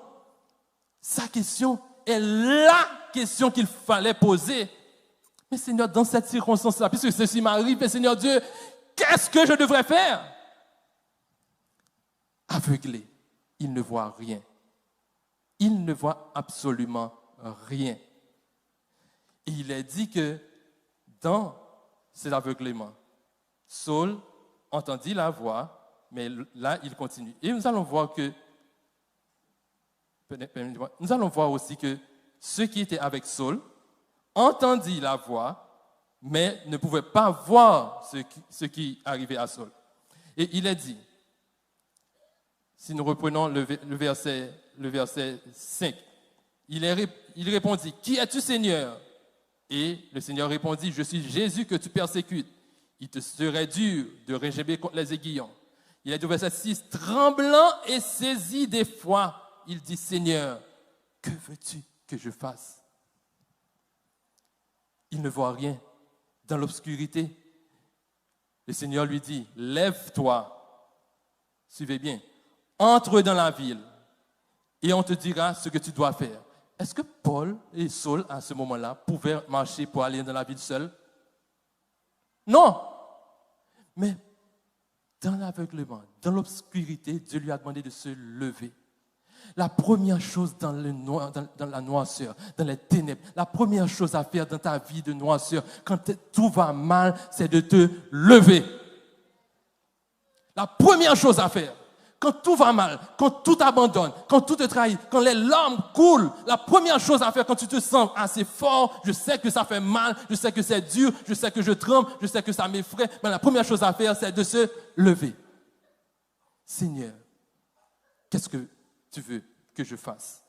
Sa question est la question qu'il fallait poser. Mais Seigneur, dans cette circonstance-là, puisque ceci m'arrive, mais Seigneur Dieu, qu'est-ce que je devrais faire? Aveuglé, il ne voit rien. Il ne voit absolument rien. Et il est dit que dans cet aveuglement, Saul entendit la voix, mais là, il continue. Et nous allons voir aussi que ceux qui étaient avec Saul entendirent la voix, mais ne pouvaient pas voir ce qui arrivait à Saul. Et il est dit, si nous reprenons le verset 5, il répondit, « Qui es-tu, Seigneur ?» Et le Seigneur répondit, « Je suis Jésus que tu persécutes. Il te serait dur de régimer contre les aiguillons. » Il est au verset 6, « Tremblant et saisi d'effroi, il dit, « Seigneur, que veux-tu que je fasse ?» Il ne voit rien. Dans l'obscurité, le Seigneur lui dit, « Lève-toi. » Suivez bien. « Entre dans la ville et on te dira ce que tu dois faire. » Est-ce que Paul et Saul, à ce moment-là, pouvaient marcher pour aller dans la ville seuls? Non. Mais dans l'aveuglement, dans l'obscurité, Dieu lui a demandé de se lever. La première chose dans la noirceur, dans les ténèbres, la première chose à faire dans ta vie de noirceur, quand tout va mal, c'est de te lever. La première chose à faire, quand tout va mal, quand tout t'abandonne, quand tout te trahit, quand les larmes coulent, la première chose à faire quand tu te sens assez fort, je sais que ça fait mal, je sais que c'est dur, je sais que je tremble, je sais que ça m'effraie, mais la première chose à faire, c'est de se lever. Seigneur, qu'est-ce que tu veux que je fasse?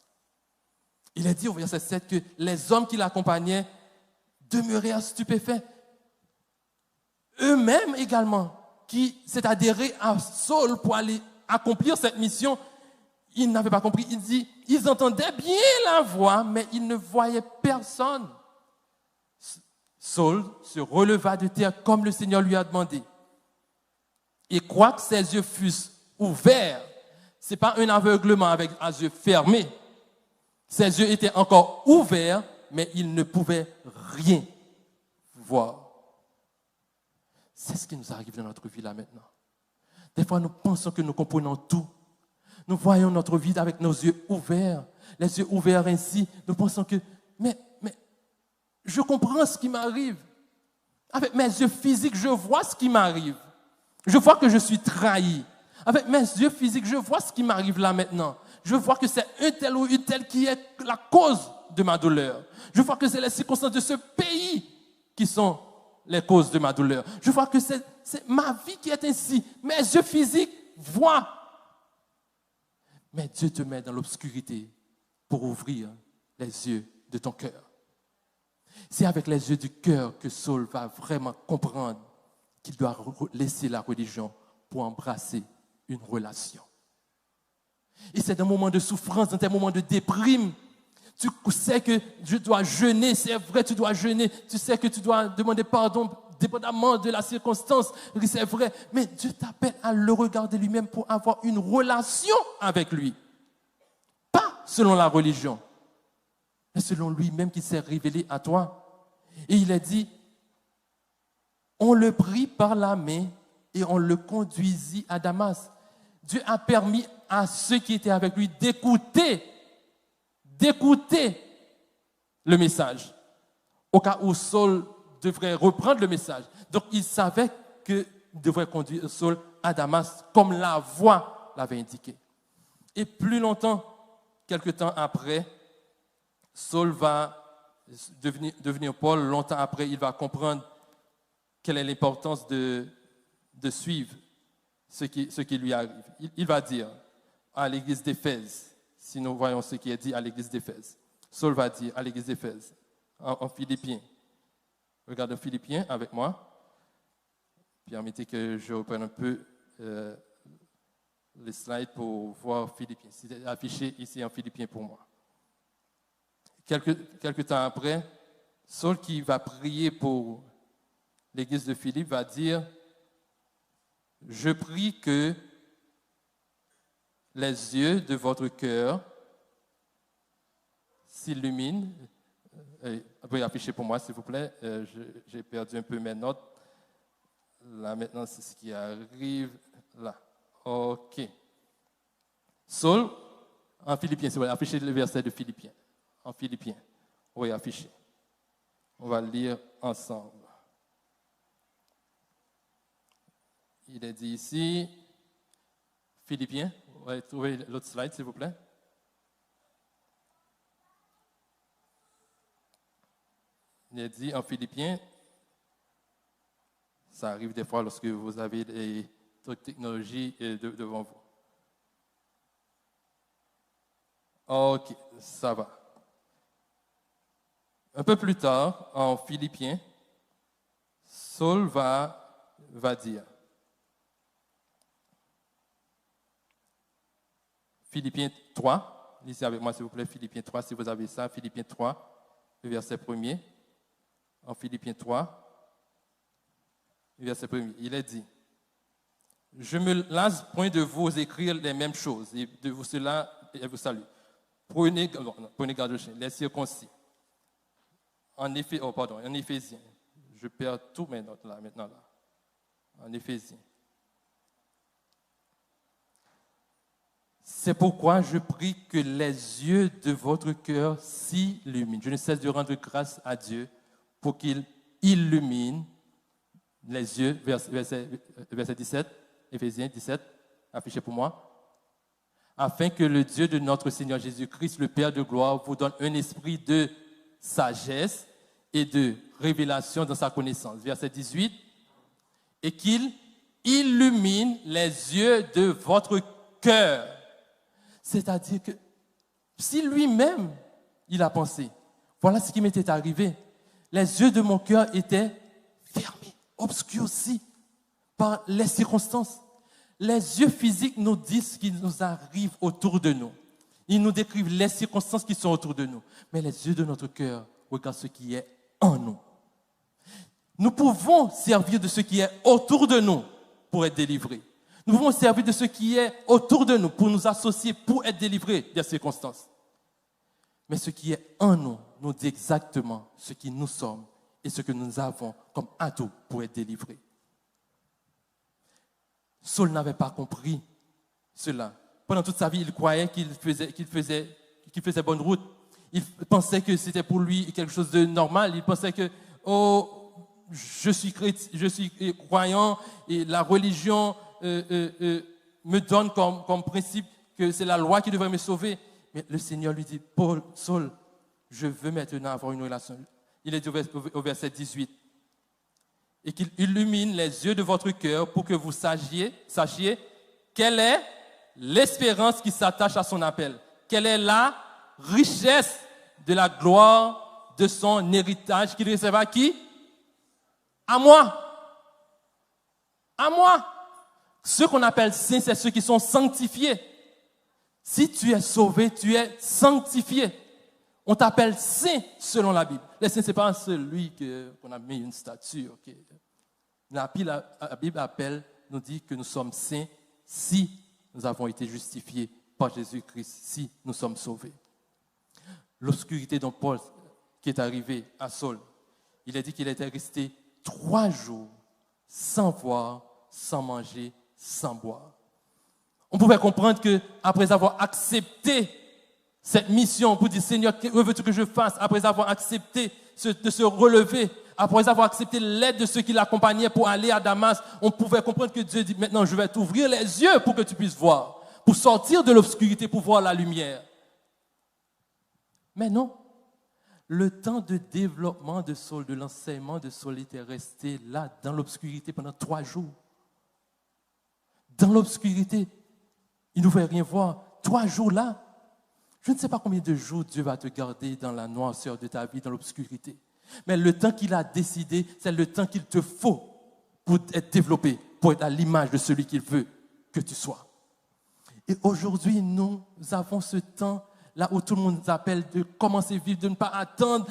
Il est dit au verset 7 que les hommes qui l'accompagnaient demeurèrent stupéfaits. Eux-mêmes également, qui s'est adhéré à Saul pour aller accomplir cette mission, ils n'avaient pas compris. Il dit, ils entendaient bien la voix, mais ils ne voyaient personne. Saul se releva de terre comme le Seigneur lui a demandé. Et quoique ses yeux fussent ouverts, ce n'est pas un aveuglement avec les yeux fermés. Ses yeux étaient encore ouverts, mais il ne pouvait rien voir. C'est ce qui nous arrive dans notre vie là maintenant. Des fois, nous pensons que nous comprenons tout. Nous voyons notre vie avec nos yeux ouverts. Les yeux ouverts ainsi, nous pensons que, mais je comprends ce qui m'arrive. Avec mes yeux physiques, je vois ce qui m'arrive. Je vois que je suis trahi. Avec mes yeux physiques, je vois ce qui m'arrive là maintenant. Je vois que c'est un tel ou une telle qui est la cause de ma douleur. Je vois que c'est les circonstances de ce pays qui sont les causes de ma douleur. Je vois que c'est ma vie qui est ainsi. Mes yeux physiques voient. Mais Dieu te met dans l'obscurité pour ouvrir les yeux de ton cœur. C'est avec les yeux du cœur que Saul va vraiment comprendre qu'il doit laisser la religion pour embrasser une relation. Et c'est dans des moments de souffrance, dans des moments de déprime, tu sais que je dois jeûner, c'est vrai, tu dois jeûner, tu sais que tu dois demander pardon dépendamment de la circonstance, c'est vrai, mais Dieu t'appelle à le regarder lui-même pour avoir une relation avec lui. Pas selon la religion, mais selon lui-même qui s'est révélé à toi. Et il a dit, on le prit par la main et on le conduisit à Damas. Dieu a permis à ceux qui étaient avec lui d'écouter le message, au cas où Saul devrait reprendre le message. Donc, il savait qu'il devrait conduire Saul à Damas, comme la voix l'avait indiqué. Et plus longtemps, quelque temps après, Saul va devenir Paul. Longtemps après, il va comprendre quelle est l'importance de suivre ce qui lui arrive. Il va dire à l'église d'Éphèse, si nous voyons ce qui est dit à l'église d'Éphèse, Saul va dire à l'église d'Éphèse, en Philippiens. Regardez Philippiens avec moi. Permettez que je reprenne un peu les slides pour voir Philippiens. C'est affiché ici en Philippiens pour moi. Quelque temps après, Saul qui va prier pour l'église de Philippe va dire « Je prie que les yeux de votre cœur s'illuminent. » Vous pouvez afficher pour moi, s'il vous plaît. J'ai perdu un peu mes notes. Là, maintenant, c'est ce qui arrive. Là. OK. Saul, en Philippiens, c'est vrai, affichez le verset de Philippiens. En Philippiens. Oui, affiché. On va le lire ensemble. Il est dit ici, Philippiens, ouais, trouvez l'autre slide s'il vous plaît. Il est dit en Philippiens, ça arrive des fois lorsque vous avez des trucs technologie devant vous. Ok, ça va. Un peu plus tard, en Philippiens, Saul va dire, Philippiens 3, lisez avec moi s'il vous plaît, Philippiens 3, si vous avez ça, Philippiens 3, le verset 1er. En Philippiens 3, le verset 1er, il est dit, je me lasse point de vous écrire les mêmes choses, et de vous cela, et vous salue. Prenez garde aux chiens, les circoncis. En Éphésiens, je perds tous mes notes là, maintenant là. En Éphésiens. C'est pourquoi je prie que les yeux de votre cœur s'illuminent. Je ne cesse de rendre grâce à Dieu pour qu'il illumine les yeux, verset 17, Éphésiens 17, affiché pour moi, afin que le Dieu de notre Seigneur Jésus-Christ, le Père de gloire, vous donne un esprit de sagesse et de révélation dans sa connaissance. Verset 18, et qu'il illumine les yeux de votre cœur. C'est-à-dire que si lui-même, il a pensé, voilà ce qui m'était arrivé, les yeux de mon cœur étaient fermés, obscurcis par les circonstances. Les yeux physiques nous disent ce qui nous arrive autour de nous. Ils nous décrivent les circonstances qui sont autour de nous. Mais les yeux de notre cœur regardent ce qui est en nous. Nous pouvons servir de ce qui est autour de nous pour être délivrés. Nous pouvons servir de ce qui est autour de nous pour nous associer, pour être délivrés des circonstances. Mais ce qui est en nous nous dit exactement ce qui nous sommes et ce que nous avons comme atout pour être délivrés. Saul n'avait pas compris cela. Pendant toute sa vie, il croyait qu'il faisait bonne route. Il pensait que c'était pour lui quelque chose de normal. Il pensait que, je suis croyant et la religion me donne comme principe que c'est la loi qui devrait me sauver. Mais le Seigneur lui dit, Saul, je veux maintenant avoir une relation. Il est au verset 18. Et qu'il illumine les yeux de votre cœur pour que vous sachiez quelle est l'espérance qui s'attache à son appel. Quelle est la richesse de la gloire de son héritage qu'il réserve à qui? À moi. À moi. Ceux qu'on appelle saints, c'est ceux qui sont sanctifiés. Si tu es sauvé, tu es sanctifié. On t'appelle saint selon la Bible. Les saints, ce n'est pas celui qu'on a mis une statue. Okay. La Bible nous dit que nous sommes saints si nous avons été justifiés par Jésus-Christ, si nous sommes sauvés. L'obscurité dont Paul, qui est arrivé à Saul, il a dit qu'il était resté 3 jours sans voir, sans manger, sans boire. On pouvait comprendre qu'après avoir accepté cette mission pour dire, Seigneur, que veux-tu que je fasse? Après avoir accepté de se relever, après avoir accepté l'aide de ceux qui l'accompagnaient pour aller à Damas, on pouvait comprendre que Dieu dit, maintenant je vais t'ouvrir les yeux pour que tu puisses voir, pour sortir de l'obscurité, pour voir la lumière. Mais non, le temps de développement de Saul, de l'enseignement de Saul était resté là, dans l'obscurité pendant 3 jours. Dans l'obscurité, il ne pouvait rien voir. 3 jours là. Je ne sais pas combien de jours Dieu va te garder dans la noirceur de ta vie, dans l'obscurité. Mais le temps qu'il a décidé, c'est le temps qu'il te faut pour être développé, pour être à l'image de celui qu'il veut que tu sois. Et aujourd'hui, nous avons ce temps là où tout le monde nous appelle de commencer à vivre, de ne pas attendre,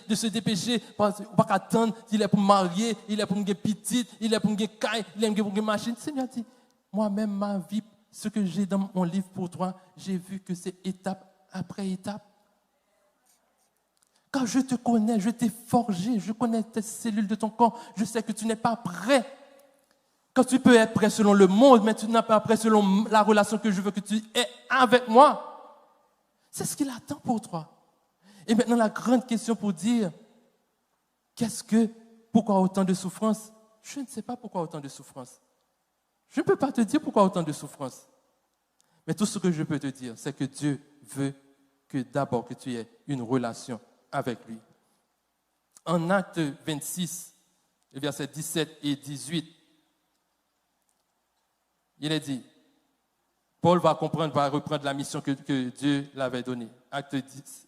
de se dépêcher, pas attendre, il est pour me marier, il est pour me faire petite, il est pour me faire caille, il est pour me faire machine. Seigneur dit, moi-même, ma vie, ce que j'ai dans mon livre pour toi, j'ai vu que c'est étape après étape. Quand je te connais, je t'ai forgé, je connais tes cellules de ton corps, je sais que tu n'es pas prêt. Quand tu peux être prêt selon le monde, mais tu n'es pas prêt selon la relation que je veux que tu aies avec moi. C'est ce qu'il attend pour toi. Et maintenant, la grande question pour dire, pourquoi autant de souffrance? Je ne sais pas pourquoi autant de souffrance. Je ne peux pas te dire pourquoi autant de souffrance. Mais tout ce que je peux te dire, c'est que Dieu veut que d'abord que tu aies une relation avec lui. En Acte 26, versets 17 et 18, il est dit, Paul va reprendre la mission que Dieu l'avait donnée. Acte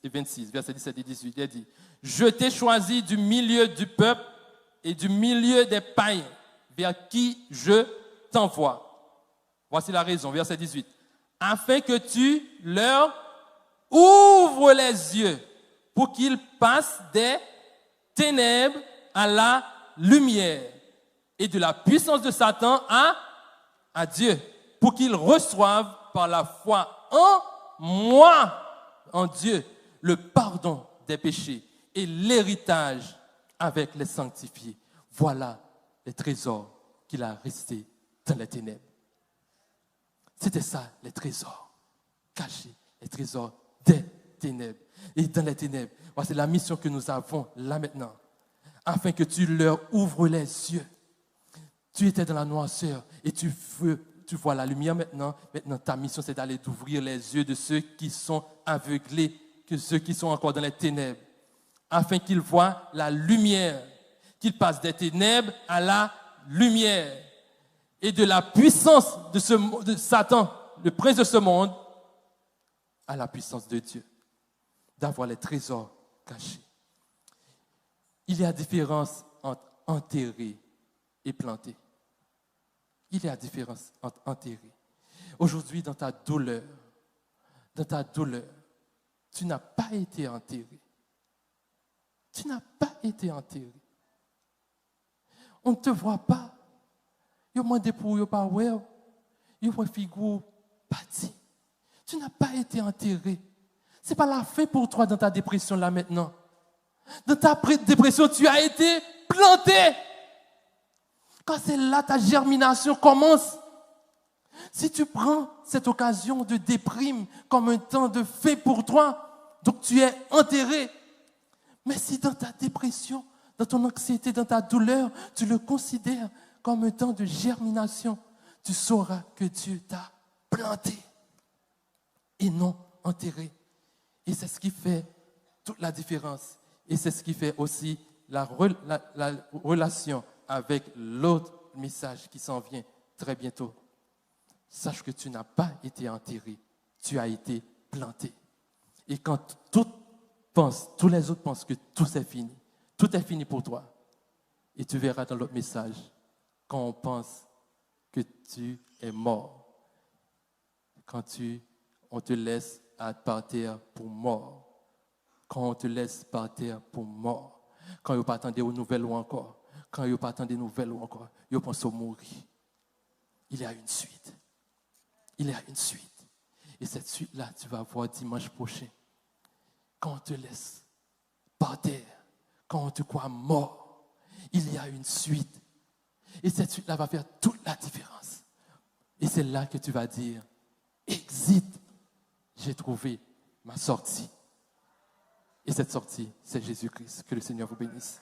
26, versets 17 et 18, il est dit, « Je t'ai choisi du milieu du peuple et du milieu des païens, vers qui je t'envoie. » Voici la raison, verset 18. « Afin que tu leur ouvres les yeux pour qu'ils passent des ténèbres à la lumière et de la puissance de Satan à Dieu, pour qu'ils reçoivent par la foi en moi, en Dieu, le pardon des péchés et l'héritage avec les sanctifiés. Voilà les trésors qu'il a restés dans les ténèbres. » C'était ça, les trésors cachés, les trésors des ténèbres. Et dans les ténèbres, c'est la mission que nous avons là maintenant, afin que tu leur ouvres les yeux. Tu étais dans la noirceur et tu vois la lumière maintenant. Maintenant, ta mission, c'est d'aller d'ouvrir les yeux de ceux qui sont aveuglés, que ceux qui sont encore dans les ténèbres, afin qu'ils voient la lumière, qu'ils passent des ténèbres à la lumière et de la puissance de Satan, le prince de ce monde, à la puissance de Dieu, d'avoir les trésors cachés. Il y a différence entre enterrer et planter. Il y a différence entre enterrer. Aujourd'hui, dans ta douleur, tu n'as pas été enterré. Tu n'as pas été enterré. On ne te voit pas. Il y a moins de pour pas ouais. Il y a une figure partie. Tu n'as pas été enterré. Ce n'est pas la fin pour toi dans ta dépression là maintenant. Dans ta dépression, tu as été planté. Quand c'est là, ta germination commence. Si tu prends cette occasion de déprime comme un temps de fait pour toi, donc tu es enterré. Mais si dans ta dépression, dans ton anxiété, dans ta douleur, tu le considères comme un temps de germination, tu sauras que Dieu t'a planté et non enterré. Et c'est ce qui fait toute la différence. Et c'est ce qui fait aussi la relation avec l'autre message qui s'en vient très bientôt. Sache que tu n'as pas été enterré, tu as été planté. Et quand tous les autres pensent que tout est fini pour toi. Et tu verras dans l'autre message, quand on pense que tu es mort, quand on te laisse par terre pour mort, quand on te laisse par terre pour mort, quand on ne pas attendre aux nouvelles ou encore, quand on ne pas attendre des nouvelles ou encore, on pense au mourir. Il y a une suite. Il y a une suite. Et cette suite-là, tu vas voir dimanche prochain. Quand on te laisse par terre, quand on te croit mort, il y a une suite. Et cette suite-là va faire toute la différence. Et c'est là que tu vas dire, exit, j'ai trouvé ma sortie. Et cette sortie, c'est Jésus-Christ. Que le Seigneur vous bénisse.